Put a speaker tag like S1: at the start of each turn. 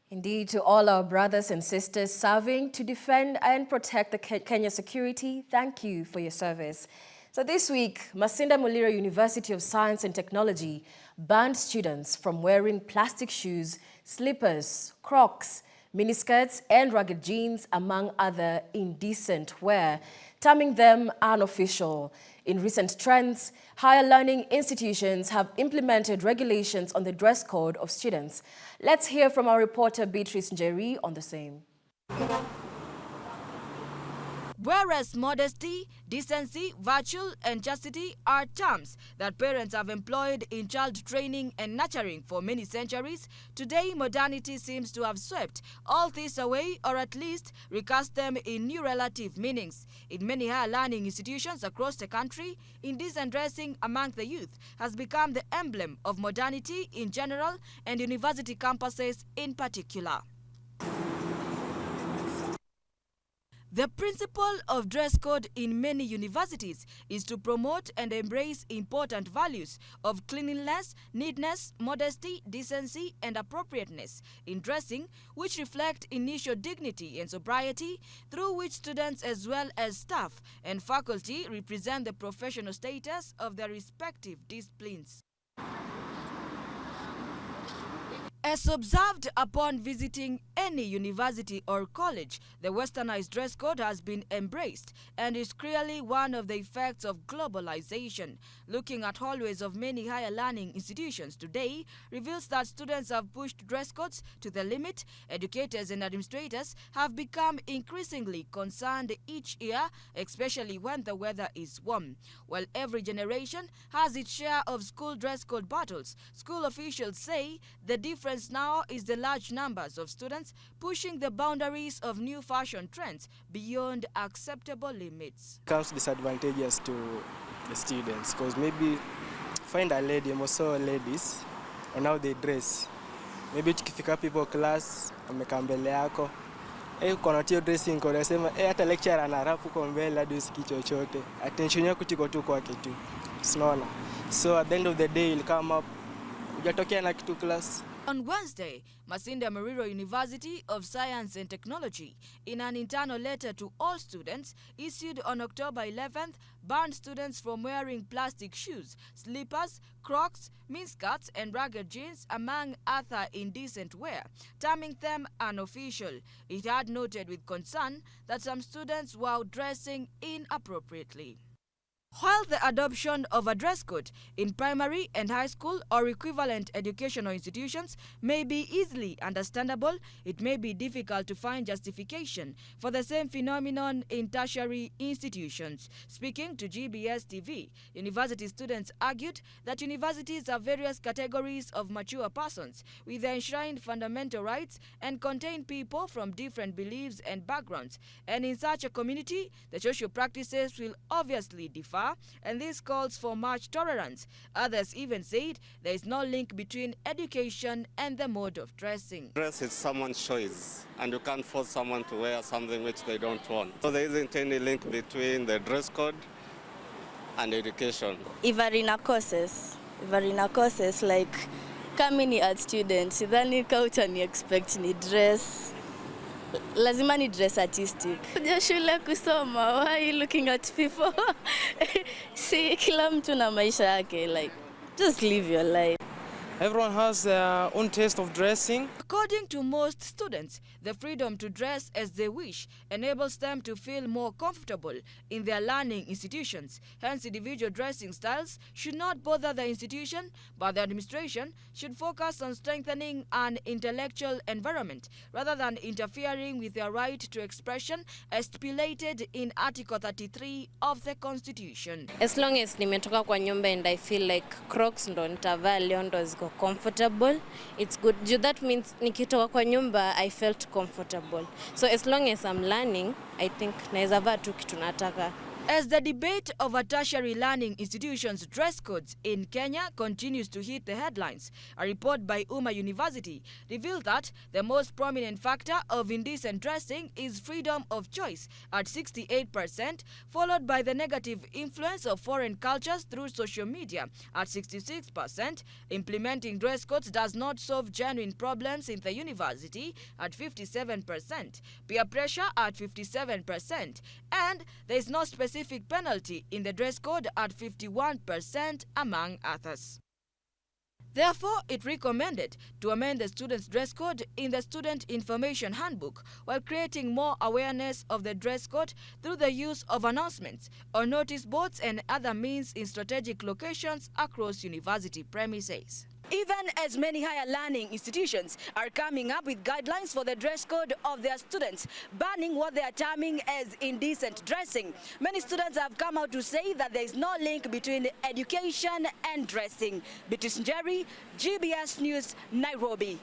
S1: Indeed, to all our brothers and sisters serving to defend and protect the Kenya security, thank you for your service. So this week, Masinde Muliro University of Science and Technology banned students from wearing plastic shoes, slippers, Crocs, miniskirts and ragged jeans, among other indecent wear, terming them unofficial. In recent trends, higher learning institutions have implemented regulations on the dress code of students. Let's hear from our reporter Beatrice Njeri on the same.
S2: Whereas modesty, decency, virtue and chastity are terms that parents have employed in child training and nurturing for many centuries, today modernity seems to have swept all these away, or at least recast them in new relative meanings. In many higher learning institutions across the country, indecent dressing among the youth has become the emblem of modernity in general and university campuses in particular. The principle of dress code in many universities is to promote and embrace important values of cleanliness, neatness, modesty, decency, and appropriateness in dressing, which reflect initial dignity and sobriety, through which students as well as staff and faculty represent the professional status of their respective disciplines. As observed upon visiting any university or college, the westernized dress code has been embraced and is clearly one of the effects of globalization. Looking at hallways of many higher learning institutions today reveals that students have pushed dress codes to the limit. Educators and administrators have become increasingly concerned each year, especially when the weather is warm. While every generation has its share of school dress code battles, school officials say the difference now is the large numbers of students pushing the boundaries of new fashion trends beyond acceptable limits.
S3: Comes disadvantages to the students because maybe find a lady, also ladies, on how they dress. Maybe tukifika people class, amekaa mbele yako. Kuna tio dressing kwa nasema hata lecturer anarapu kwa mbele hadi usiki chochote. Attention yako tiko tu kwake tu. Unaona? So at the end of the day you'll come up hujatokea na kitu class.
S2: On Wednesday, Masinde Muliro University of Science and Technology, in an internal letter to all students issued on October 11th, banned students from wearing plastic shoes, slippers, Crocs, miniskirts and ragged jeans, among other indecent wear, terming them unofficial. It had noted with concern that some students were dressing inappropriately. While the adoption of a dress code in primary and high school or equivalent educational institutions may be easily understandable, it may be difficult to find justification for the same phenomenon in tertiary institutions. Speaking to GBS TV, university students argued that universities are various categories of mature persons with enshrined fundamental rights and contain people from different beliefs and backgrounds. And in such a community, the social practices will obviously differ, and this calls for much tolerance. Others even said there is no link between education and the mode of dressing.
S4: Dress is someone's choice, and you can't force someone to wear something which they don't want. So there isn't any link between the dress code and education.
S5: Ivarina courses like kama ni art student, sidhani kauta ni expect ni dress. Lazima ni dress artistic. Kuja shule kusoma, why are you looking at people? See, kila mtu na maisha yake, like, just live your life.
S3: Everyone has their own taste of dressing.
S2: According to most students, the freedom to dress as they wish enables them to feel more comfortable in their learning institutions. Hence, individual dressing styles should not bother the institution, but the administration should focus on strengthening an intellectual environment rather than interfering with their right to expression as stipulated in Article 33 of the Constitution.
S6: As long as nimetoka kwa nyumba and I feel like Crocs ndo nitavaa leo ndo ziko comfortable, it's good. That means nikitoka kwa nyumba I felt comfortable. So as long as I'm learning, I think naeza vaa tu kitu nataka
S2: As the debate over tertiary learning institutions' dress codes in Kenya continues to hit the headlines, a report by Uma University revealed that the most prominent factor of indecent dressing is freedom of choice at 68%, followed by the negative influence of foreign cultures through social media at 66%. Implementing dress codes does not solve genuine problems in the university at 57%, peer pressure at 57%, and there is no specific penalty in the dress code at 51%, among others. Therefore, it recommended to amend the students' dress code in the Student Information Handbook while creating more awareness of the dress code through the use of announcements or notice boards and other means in strategic locations across university premises.
S7: Even as many higher learning institutions are coming up with guidelines for the dress code of their students, banning what they are terming as indecent dressing, many students have come out to say that there is no link between education and dressing. Beatrice Njeri, GBS News, Nairobi.